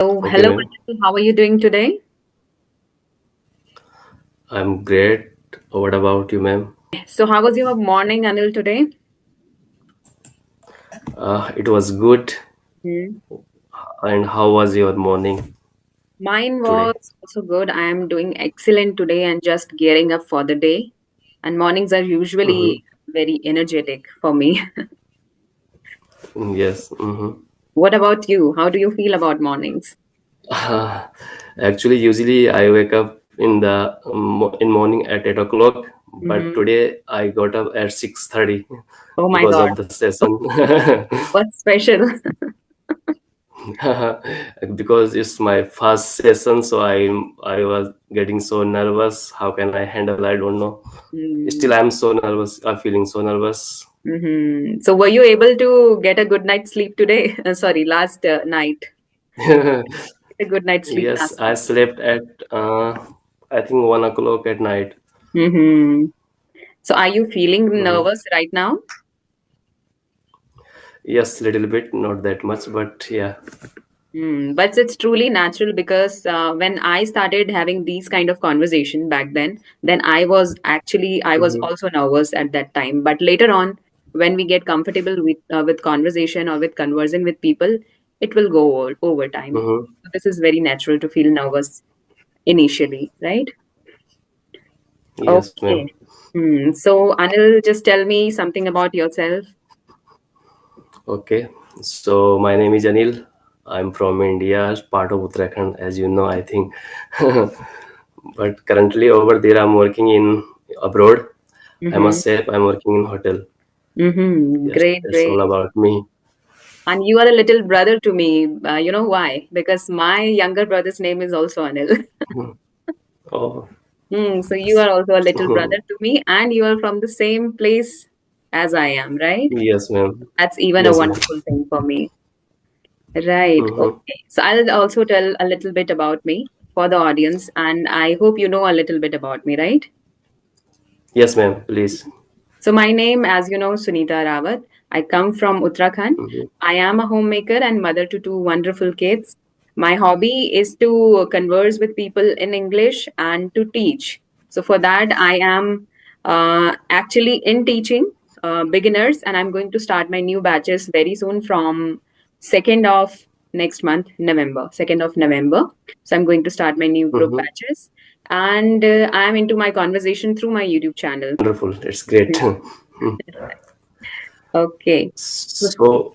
So, Okay, hello, ma'am. Anil. How are you doing today? I'm great. What about you, ma'am? So, how was your morning, Anil, today? It was good. Hmm. And how was your morning Mine today? was also good. I am doing excellent today and just gearing up for the day. And mornings are Mm-hmm. usually very energetic for me. Yes. Mm-hmm. What about you? How do you feel about mornings? Actually, usually I wake up in morning at 8 o'clock, but Hmm. today I got up at 6:30 Oh my because God, of the session. what's special? Because it's my first session, so I was getting so nervous. How can I handle? I don't know. Still, I'm so nervous. I'm feeling so nervous. So, were you able to get a good night's sleep today? Sorry, last night. A good night's sleep Yes, last I night. slept at I think 1 o'clock at night. Hmm. So, are you feeling Hmm. nervous right now? Yes, little bit, not that much, but yeah. But it's truly natural because when I started having these kind of conversation back then I was Hmm. also nervous at that time. But later on, when we get comfortable with conversation or with conversing with people, it will go over time. Hmm. So this is very natural to feel nervous initially, right? Yes, ma'am. Okay. So Anil, just tell me something about yourself. Okay. So my name is Anil. I'm from India, part of Uttarakhand, as you know, I think. But currently over there, I'm working in abroad. I'm a Mm-hmm. chef. I'm working in hotel. Yes, Great, that's all great. about me. And you are a little brother to me. You know why? Because my younger brother's name is also Anil. Oh, So you are also a little brother to me, and you are from the same place as I am, right? yes, ma'am. That's even a Yes, ma'am. wonderful thing for me. Right. Hmm. Okay. So I'll also tell a little bit about me for the audience, and I hope you know a little bit about me, right? Yes, ma'am. Please. So my name, as you know, Sunita Rawat. I come from Uttarakhand. Hmm. I am a homemaker and mother to two wonderful kids. My hobby is to converse with people in English and to teach. So for that, I am actually in teaching beginners, and I'm going to start my new batches very soon from 2nd of next month, November, 2nd of November. So I'm going to start my new group Hmm. batches, and I'm into my conversation through my YouTube channel. Wonderful. It's great. Okay. So,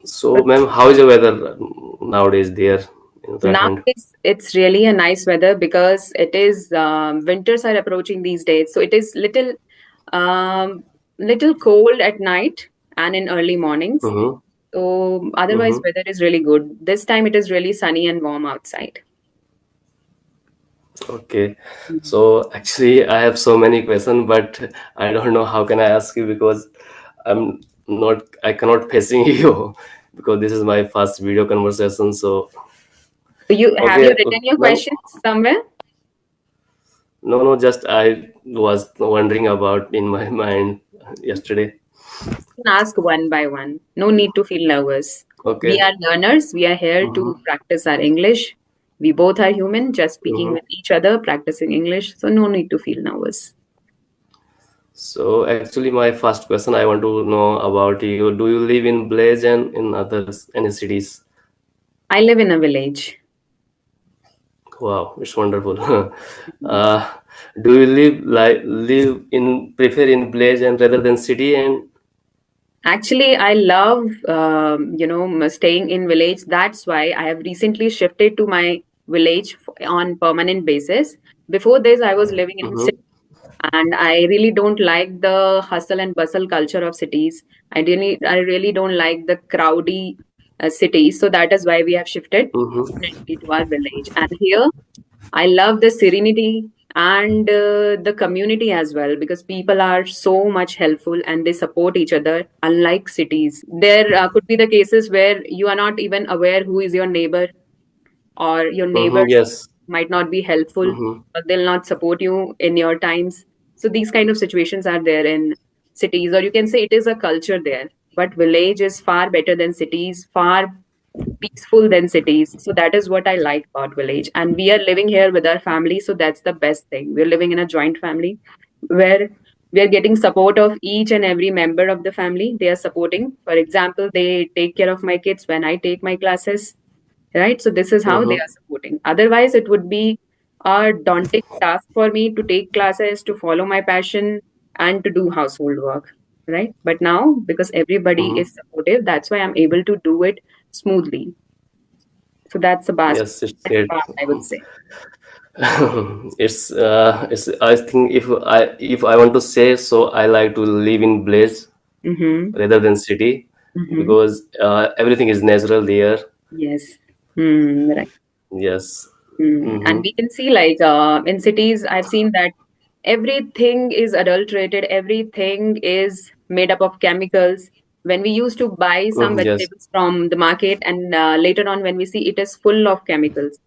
so, ma'am, how is the weather nowadays there in Now Uttarakhand? it's really a nice weather because it is winters are approaching these days, so it is little cold at night and in early mornings. Mm-hmm. So otherwise, Mm-hmm. weather is really good. This time it is really sunny and warm outside. Okay. So actually, I have so many questions, but I don't know how can I ask you because I'm not. I cannot facing you because this is my first video conversation. So You have you okay, written your ma'am. questions somewhere? No, no. Just I was wondering about in my mind yesterday. You can ask one by one. No need to feel nervous. We Okay. are learners. We are here Mm-hmm. to practice our English. We both are human, just speaking Mm-hmm. with each other, practicing English. So no need to feel nervous. So actually, my first question I want to know about you. Do you live in village and in others any cities? I live in a village. Wow, it's wonderful. uh, do you live in prefer in village and rather than city? And Actually, I love staying in village. That's why I have recently shifted to my village on permanent basis. Before this, I was living in mm-hmm, city, and I really don't like the hustle and bustle culture of cities. I really don't like the crowdy cities. So that is why we have shifted mm-hmm, permanently to our village. And here I love the serenity and the community as well because people are so much helpful and they support each other, unlike cities. There could be the cases where you are not even aware who is your neighbor, or your mm-hmm, neighbors yes, might not be helpful, mm-hmm, or they'll not support you in your times. So these kind of situations are there in cities, or you can say it is a culture there. But village is far better than cities, far peaceful than cities. So that is what I like about village. And we are living here with our family, so that's the best thing. We're living in a joint family where we are getting support of each and every member of the family. They are supporting. For example, they take care of my kids when I take my classes, right? So this is how they Mm-hmm. are supporting. Otherwise, it would be a daunting task for me to take classes, to follow my passion, and to do household work, right? But now, because everybody Mm-hmm. is supportive, that's why I'm able to do it smoothly. So that's the Yes, it's best great. part, I would say. It's I think if I want to say so, I like to live in village Mm-hmm. rather than city Mm-hmm. because everything is natural there. Yes. Right. Yes. And Mm-hmm. we can see, like, in cities, I've seen that everything is adulterated, everything is made up of chemicals. When we used to buy some Mm-hmm. Yes. vegetables from the market, and later on, when we see it is full of chemicals.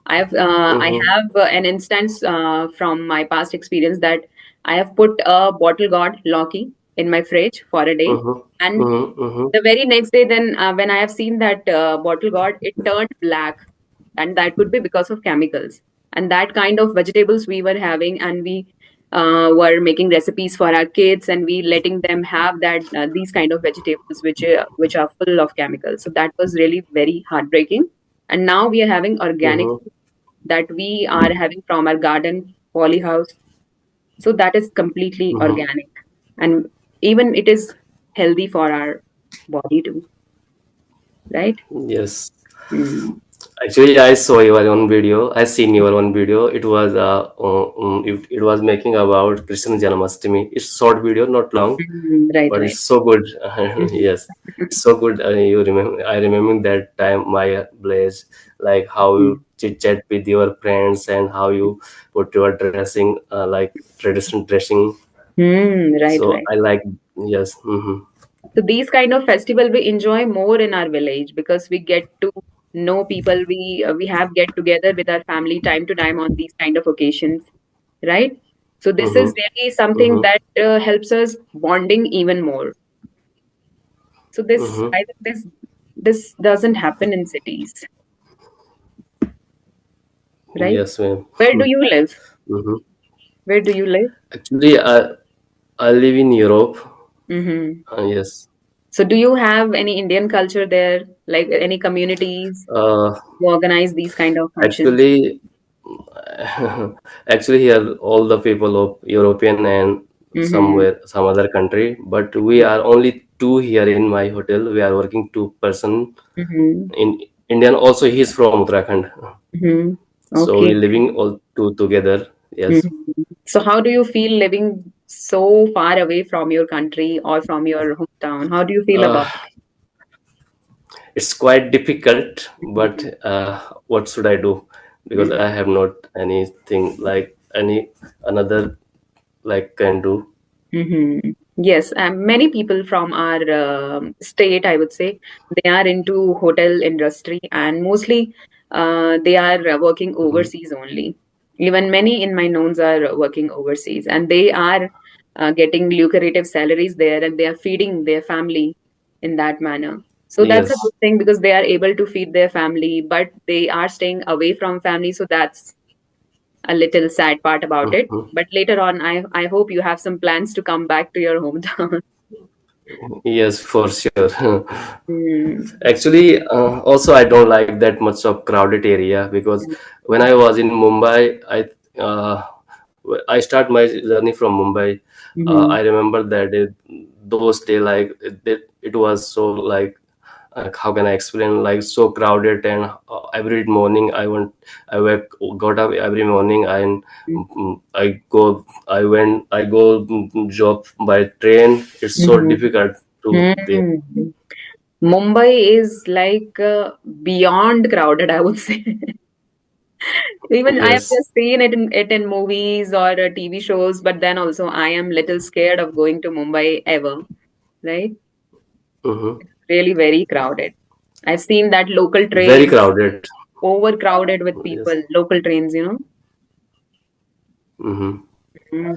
I Mm-hmm. have an instance from my past experience that I have put a bottle gourd Loki in my fridge for a day, Mm-hmm. and Mm-hmm. Mm-hmm. the very next day, then when I have seen that bottle gourd, it turned black, and that could be because of chemicals. And that kind of vegetables we were having, and we were making recipes for our kids, and we letting them have that these kind of vegetables which are full of chemicals. So that was really very heartbreaking. And now we are having organic Mm-hmm. food that we are having from our garden, polyhouse. So that is completely Mm-hmm. organic, and even it is healthy for our body too, right? Yes. Mm. Actually, I saw your one video. I seen your one video. It was making about Krishna Janmashtami. It's short video, not long, Right, but right. it's so good. Mhm. Yes, it's so good. You remember? I remember that time, my place, like how Mm. you chit chat with your friends and how you put your dressing, like traditional dressing. Right, So right. I like. Yes. Mm-hmm. So these kind of festival we enjoy more in our village because we get to know people. We have get together with our family time to time on these kind of occasions, right? So this is Mm-hmm. really something Mm-hmm. that helps us bonding even more. So this, Mm-hmm. I think this doesn't happen in cities, right? Yes, ma'am. Where do you live? Mm-hmm. Where do you live? Actually, I live in Europe. Mm-hmm. Yes. So do you have any Indian culture there, like any communities Uh, who organize these kind of functions? actually, actually, here all the people of European and Mm-hmm. somewhere some other country, but we are only two here in my hotel. We are working two-person Mm-hmm. in Indian. Also, he is from Uttarakhand, Mm-hmm. so Okay. we living all two together. Yes. Mhm. So how do you feel living so far away from your country or from your hometown? How do you feel Uh, about it? it's quite difficult, but Mhm. what should I do? Because I have not anything like any another like can do. Mm-hmm. Yes, many people from our state, I would say, they are into hotel industry, and mostly they are working Mhm. overseas only. Even many in my knowns are working overseas, and they are getting lucrative salaries there, and they are feeding their family in that manner. So that's a Yes. good thing because they are able to feed their family, but they are staying away from family. So that's a little sad part about it. Mhm. But later on, I hope you have some plans to come back to your hometown. Yes, for sure. Mm. Actually, also I don't like that much of crowded area because when I was in Mumbai, I start my journey from Mumbai. Mm-hmm. I remember that those day like it was so like how can I explain, like so crowded, and every morning I wake got up every morning and I go job by train. It's so Mm-hmm. difficult to there. Mm. Mumbai is like beyond crowded, I would say. Even I have Yes. just seen it in movies or TV shows, but then also I am little scared of going to Mumbai ever, right? Hmm. Really very crowded. I've seen that local Very trains crowded. overcrowded with Yes. people, local trains. Hmm. Mm.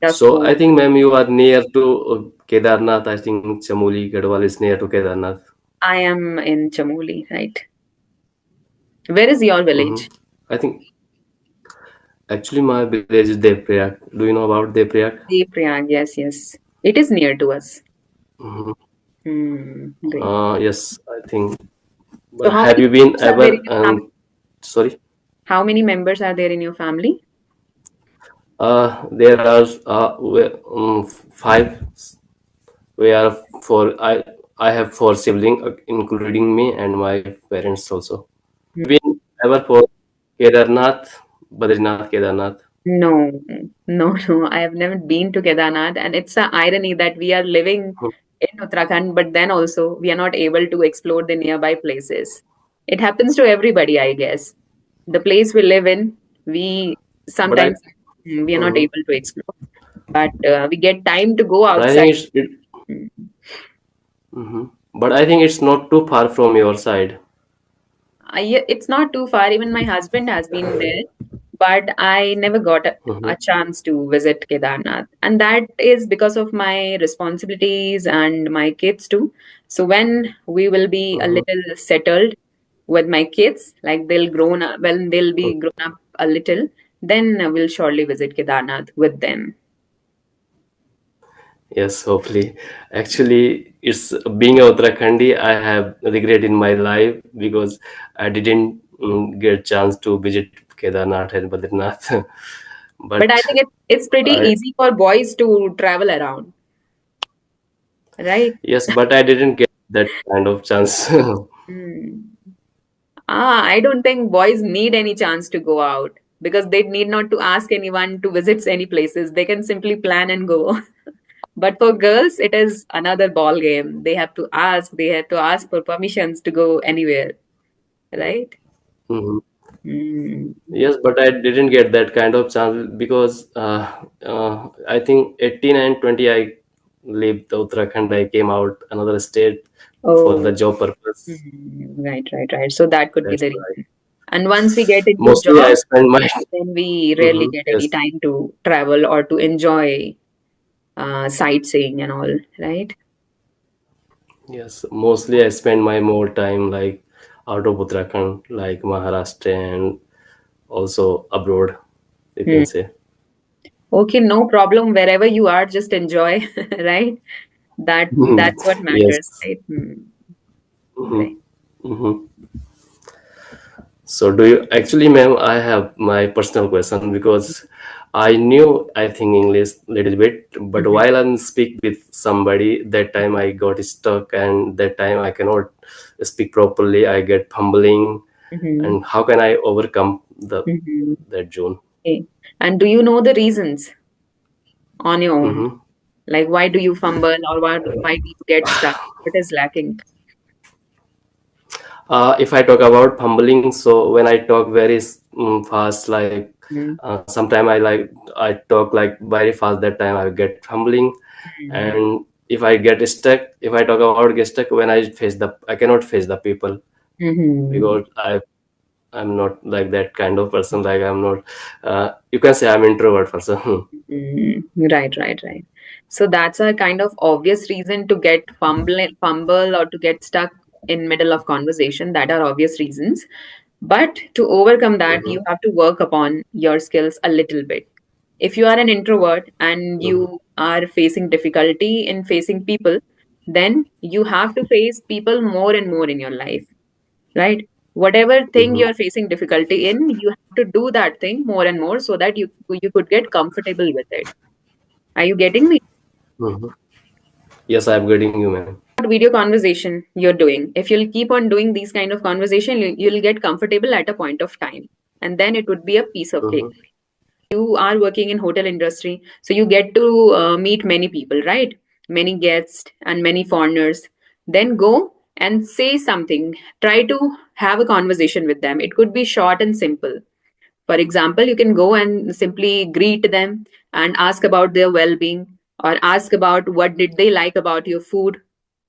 Just So I over. think, ma'am, you are near to Kedarnath. I think Chamoli Gadwal is near to Kedarnath. I am in Chamoli, right? Where is your village? I think actually my village is Devprayag. Do you know about Devprayag? Devriyag, yes, yes. It is near to us. Hmm. Great. Yes, I think. So But how have many you been members are there in ever? your family? Sorry. How many members are there in your family? There are five. We are four. I have four siblings, including me and my parents also. Been ever for Kedarnath, Badrinath, Kedarnath? No, no, no. I have never been to Kedarnath, and it's an irony that we are living in Uttarakhand, but then also we are not able to explore the nearby places. It happens to everybody, I guess. The place we live in, we But I, sometimes we are not Mhm. able to explore, but we get time to go but I outside. think Mm. but I think it's not too far from your side. It's not too far. Even my husband has been there, but I never got Hmm. a chance to visit Kedarnath. And that is because of my responsibilities and my kids too. So when we will be a Hmm. little settled with my kids, like they'll grown up, when they'll be grown up a little, then we'll surely visit Kedarnath with them. Yes, hopefully. Actually, it's being a Uttarakhandi, I have regret in my life because I didn't get chance to visit Kedarnath and Badrinath. But I But think it's pretty I, easy for boys to travel around, right? yes, but I didn't get that kind of chance. Hmm. I don't think boys need any chance to go out because they need not to ask anyone to visit any places. They can simply plan and go. But for girls, it is another ball game. They have to ask for permissions to go anywhere, right? Mhm. Mm. Yes, but I didn't get that kind of chance because I think 18 and 20 I lived Uttarakhand. I came out another state for the Oh, job purpose. right, right, right. So that could be That's the why. reason. And once we get into Mostly I job, spend my then we rarely Mhm. get any Yes, time to travel or to enjoy sightseeing and all, right? yes. Mostly I spend my more time like out of Uttarakhand, like Maharashtra and also abroad, you Hmm. can say. Okay, no problem. Wherever you are, just enjoy, right? That's what matters, Yes. right? Hmm. Right. Hmm. So, do you actually, ma'am? I have my personal question because I knew I think English little bit, but Hmm. while I speak with somebody, that time I got stuck, and that time I cannot speak properly. I get fumbling, Hmm. and how can I overcome the Hmm. that zone? Okay. And do you know the reasons on your own? Hmm. Like, why do you fumble or why do you get stuck? What is lacking? If I talk about fumbling, so when I talk very fast, like Mm-hmm. sometime I talk like very fast. That time I get fumbling, and if I talk about get stuck when I cannot face the people Hmm. because I'm not like that kind of person. Like I'm not. You can say I'm introvert person. Right, right, right. So that's a kind of obvious reason to get fumble or to get stuck in middle of conversation. That are obvious reasons. But to overcome that, Hmm. you have to work upon your skills a little bit. If you are an introvert and Hmm. you are facing difficulty in facing people, then you have to face people more and more in your life, right? Whatever thing Hmm. you're facing difficulty in, you have to do that thing more and more so that you could get comfortable with it. Are you getting me? Hmm. Yes, I'm getting you, ma'am. What video conversation you're doing? If you'll keep on doing these kind of conversation, you'll get comfortable at a point of time, and then it would be a piece of cake. Hmm. You are working in hotel industry, so you get to meet many people, right? Many guests and many foreigners. Then go and say something. Try to have a conversation with them. It could be short and simple. For example, you can go and simply greet them and ask about their well-being, or ask about what did they like about your food,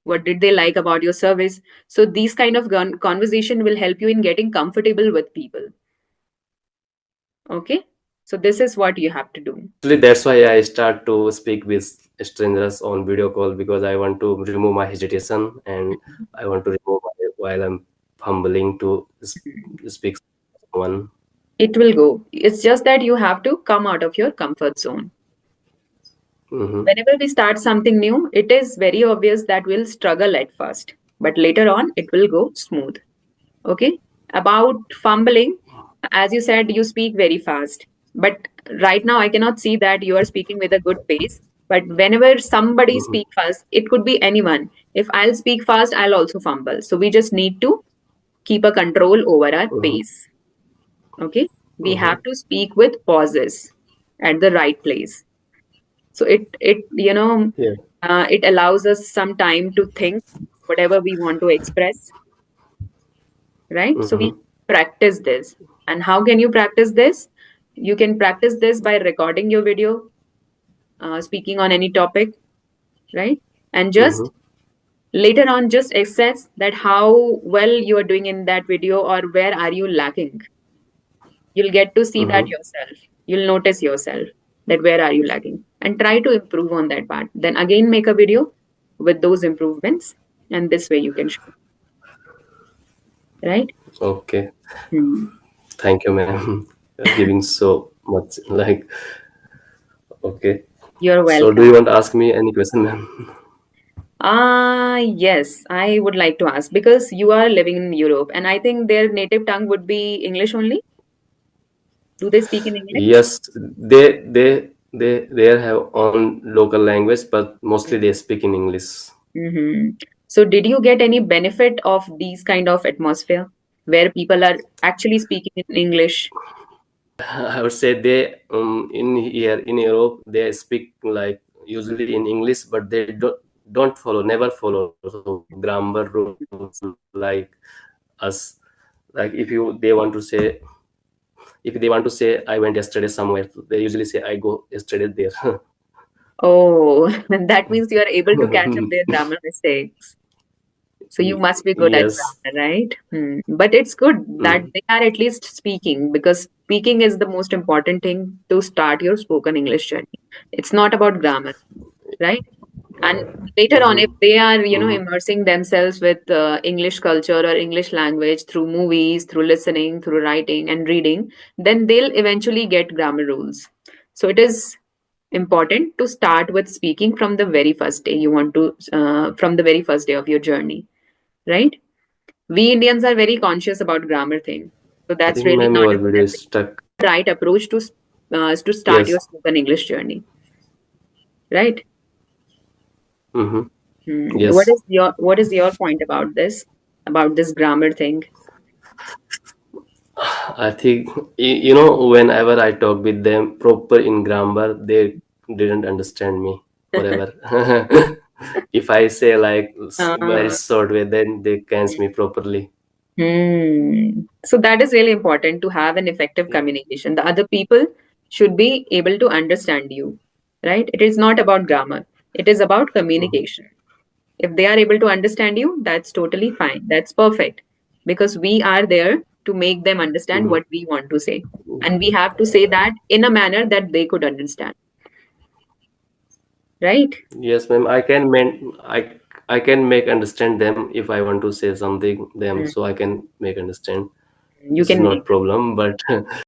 what did they like about your service. So these kind of conversation will help you in getting comfortable with people. Okay, so this is what you have to do. Actually, that's why I start to speak with strangers on video call because I want to remove my hesitation, and I want to remove while I'm fumbling to speak to someone. It will go. It's just that you have to come out of your comfort zone. Mm-hmm. Whenever we start something new, it is very obvious that we'll struggle at first, but later on it will go smooth. Okay. About fumbling, as you said, you speak very fast. But right now, I cannot see that you are speaking with a good pace. But whenever somebody Mm-hmm. speak fast, it could be anyone. If I'll speak fast, I'll also fumble. So we just need to keep a control over our Mm-hmm. pace. Okay. We Mm-hmm. have to speak with pauses at the right place. So Yeah. it allows us some time to think whatever we want to express, right? So we Mm-hmm. practice this. And how can you practice this? You can practice this by recording your video, speaking on any topic, right? And just Mm-hmm. later on, just assess that how well you are doing in that video or where are you lacking. You'll get to see that Mm-hmm. yourself. You'll notice yourself that where are you lagging and try to improve on that part. Then again, make a video with those improvements, and this way you can show, right? Okay. Hmm. Thank you, ma'am. You're giving so much. Like, okay. You're So, do you welcome. want to ask me any question, ma'am? Yes, I would like to ask because you are living in Europe and I think their native tongue would be English only. Do they speak in English? Yes, they have own local language, but mostly they speak in English. Mm-hmm. So, did you get any benefit of these kind of atmosphere where people are actually speaking in English? I would say they in here in Europe they speak like usually in English, but they don't follow, never follow so grammar rules like us. Like if you they want to say, if they want to say I went yesterday somewhere, they usually say I go yesterday there. Oh, that means you are able to catch up their grammar mistakes. So you must be good at Yes. grammar, right? But it's good that Mm. they are at least speaking because speaking is the most important thing to start your spoken English journey. It's not about grammar, right? And later on, if Mm-hmm. they are, Mm-hmm. immersing themselves with English culture or English language through movies, through listening, through writing and reading, then they'll eventually get grammar rules. So it is important to start with speaking from the very first day you want to, from the very first day of your journey, right? We Indians are very conscious about grammar thing. So I that's think, really ma'am, not your a video bad is thing. stuck. Right approach to start your Yes. spoken English journey, right? Mm-hmm. What Yes. is your point about this grammar thing? I think whenever I talk with them proper in grammar, they didn't understand me forever. If I say like very Uh, short way, then they catch me properly. So that is really important to have an effective Yeah. communication. The other people should be able to understand you, right? It is not about grammar. It is about Mm-hmm. communication. If they are able to understand you, that's totally fine. That's perfect. Because we are there to make them understand Mm-hmm. what we want to say. And we have to say that in a manner that they could understand, right? Yes, ma'am. I can make understand them if I want to say something them, Mm. so I can make understand. You This is can make not problem, but